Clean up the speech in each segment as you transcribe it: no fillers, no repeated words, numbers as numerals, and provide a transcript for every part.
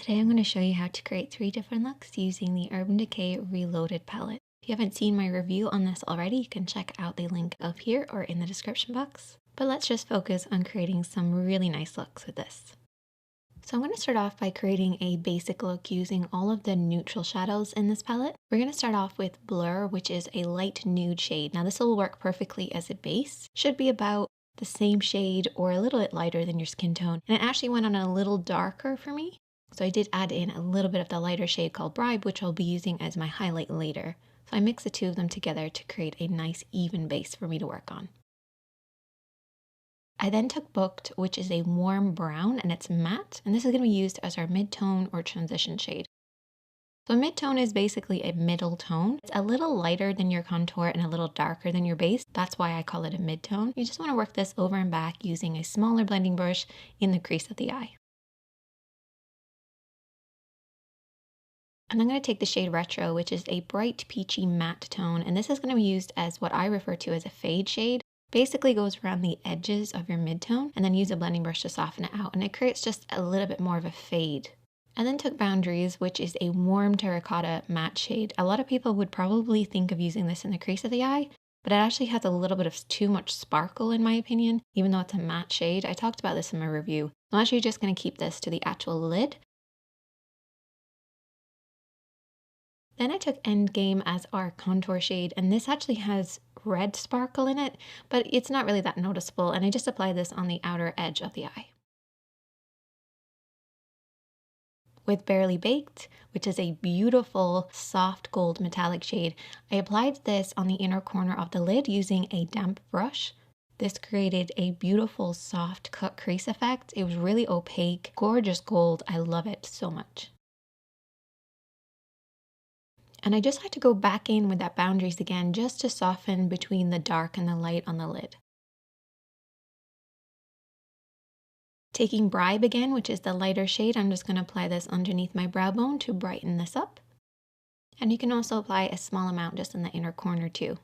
Today I'm going to show you how to create 3 different looks using the Urban Decay Reloaded palette. If you haven't seen my review on this already, you can check out the link up here or in the description box. But let's just focus on creating some really nice looks with this. So I'm going to start off by creating a basic look using all of the neutral shadows in this palette. We're going to start off with Blur, which is a light nude shade. Now this will work perfectly as a base. Should be about the same shade or a little bit lighter than your skin tone. And it actually went on a little darker for me. So I did add in a little bit of the lighter shade called Bribe, which I'll be using as my highlight later. So I mix the two of them together to create a nice even base for me to work on. I then took Booked, which is a warm brown and it's matte, and this is going to be used as our mid-tone or transition shade. So mid-tone is basically a middle tone. It's a little lighter than your contour and a little darker than your base. That's why I call it a mid-tone. You just want to work this over and back using a smaller blending brush in the crease of the eye. And I'm going to take the shade Retro, which is a bright peachy matte tone, and this is going to be used as what I refer to as a fade shade. Basically goes around the edges of your mid-tone and then use a blending brush to soften it out, and it creates just a little bit more of a fade. And then took Boundaries, which is a warm terracotta matte shade. A lot of people would probably think of using this in the crease of the eye, but it actually has a little bit of too much sparkle in my opinion, even though it's a matte shade. I talked about this in my review. I'm actually just going to keep this to the actual lid. Then I took Endgame as our contour shade, and this actually has red sparkle in it, but it's not really that noticeable, and I just apply this on the outer edge of the eye. With Barely Baked, which is a beautiful soft gold metallic shade, I applied this on the inner corner of the lid using a damp brush. This created a beautiful soft cut crease effect. It was really opaque, gorgeous gold. I love it so much. And I just had to go back in with that Boundaries again just to soften between the dark and the light on the lid. Taking Bribe again, which is the lighter shade, I'm just going to apply this underneath my brow bone to brighten this up. And you can also apply a small amount just in the inner corner too.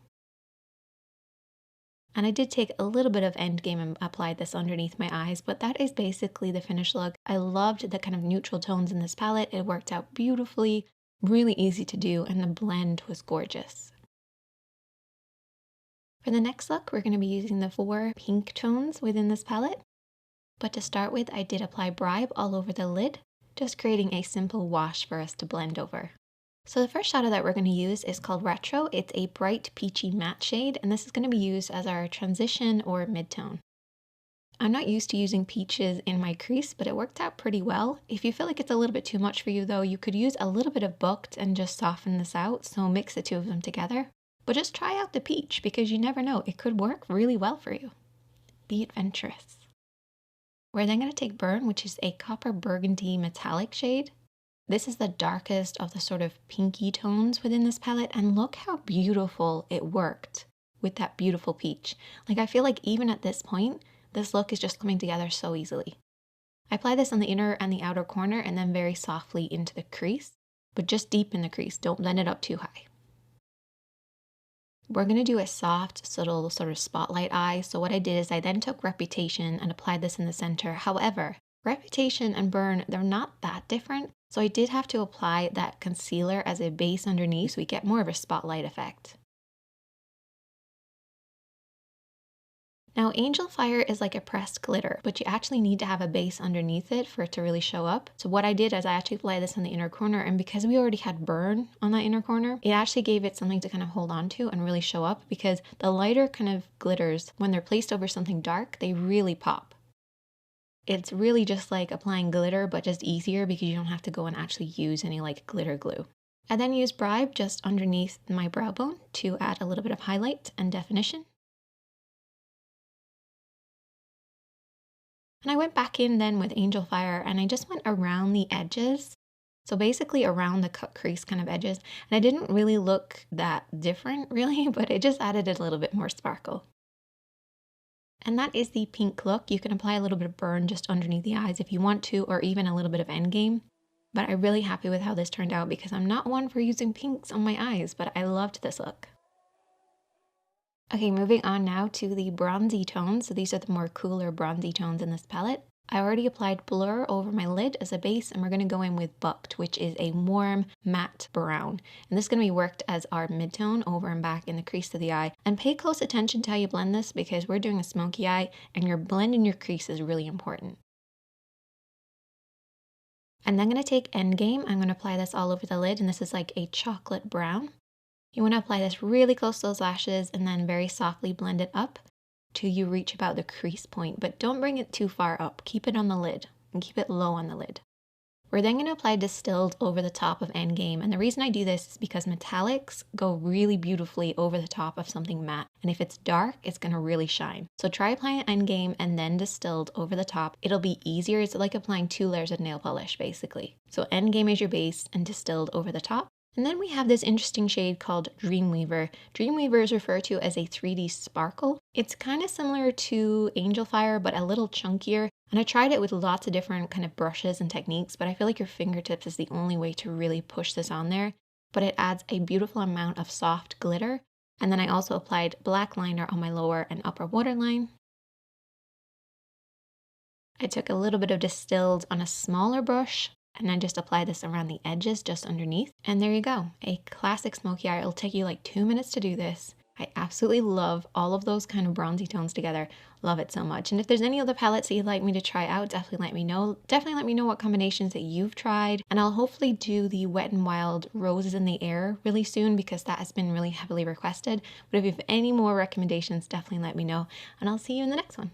And I did take a little bit of Endgame and applied this underneath my eyes, but that is basically the finished look. I loved the kind of neutral tones in this palette. It worked out beautifully. Really easy to do, and the blend was gorgeous. For the next look, we're going to be using the 4 pink tones within this palette. But to start with, I did apply Bribe all over the lid, just creating a simple wash for us to blend over. So the first shadow that we're going to use is called Retro. It's a bright peachy matte shade, and this is going to be used as our transition or mid-tone. I'm not used to using peaches in my crease, but it worked out pretty well. If you feel like it's a little bit too much for you though, you could use a little bit of Booked and just soften this out, so mix the two of them together. But just try out the peach because you never know, it could work really well for you. Be adventurous. We're then going to take Burn, which is a copper burgundy metallic shade. This is the darkest of the sort of pinky tones within this palette, and look how beautiful it worked with that beautiful peach. Like I feel like even at this point, this look is just coming together so easily. I apply this on the inner and the outer corner and then very softly into the crease, but just deep in the crease, don't blend it up too high. We're going to do a soft, subtle sort of spotlight eye. So what I did is I then took Reputation and applied this in the center. However, Reputation and Burn, they're not that different. So I did have to apply that concealer as a base underneath so we get more of a spotlight effect. Now, Angel Fire is like a pressed glitter, but you actually need to have a base underneath it for it to really show up. So what I did is I actually applied this on the inner corner, and because we already had Burn on that inner corner, it actually gave it something to kind of hold on to and really show up, because the lighter kind of glitters, when they're placed over something dark, they really pop. It's really just like applying glitter, but just easier because you don't have to go and actually use any like glitter glue. I then used Bribe just underneath my brow bone to add a little bit of highlight and definition. And I went back in then with Angel Fire and I just went around the edges. So basically around the cut crease kind of edges. And it didn't really look that different really, but it just added a little bit more sparkle. And that is the pink look. You can apply a little bit of Burn just underneath the eyes if you want to, or even a little bit of Endgame. But I'm really happy with how this turned out because I'm not one for using pinks on my eyes, but I loved this look. Okay, moving on now to the bronzy tones. So these are the more cooler bronzy tones in this palette. I already applied blur over my lid as a base, and we're going to go in with Bucked, which is a warm matte brown. And this is going to be worked as our midtone over and back in the crease of the eye. And pay close attention to how you blend this, because we're doing a smoky eye and your blend in your crease is really important. And then I'm going to take Endgame. I'm going to apply this all over the lid, and this is like a chocolate brown. You want to apply this really close to those lashes and then very softly blend it up till you reach about the crease point, but don't bring it too far up. Keep it on the lid and keep it low on the lid. We're then going to apply Distilled over the top of Endgame, and the reason I do this is because metallics go really beautifully over the top of something matte, and if it's dark, it's going to really shine. So try applying Endgame and then Distilled over the top. It'll be easier. It's like applying 2 layers of nail polish, basically. So Endgame is your base and Distilled over the top. And then we have this interesting shade called Dreamweaver. Dreamweaver is referred to as a 3D sparkle. It's kind of similar to Angel Fire, but a little chunkier. And I tried it with lots of different kind of brushes and techniques, but I feel like your fingertips is the only way to really push this on there. But it adds a beautiful amount of soft glitter. And then I also applied black liner on my lower and upper waterline. I took a little bit of Distilled on a smaller brush, and then just apply this around the edges just underneath. And there you go, a classic smoky eye. It'll take you like 2 minutes to do this. I absolutely love all of those kind of bronzy tones together. Love it so much. And if there's any other palettes that you'd like me to try out, definitely let me know. Definitely let me know what combinations that you've tried. And I'll hopefully do the Wet n Wild Roses in the Air really soon, because that has been really heavily requested. But if you have any more recommendations, definitely let me know. And I'll see you in the next one.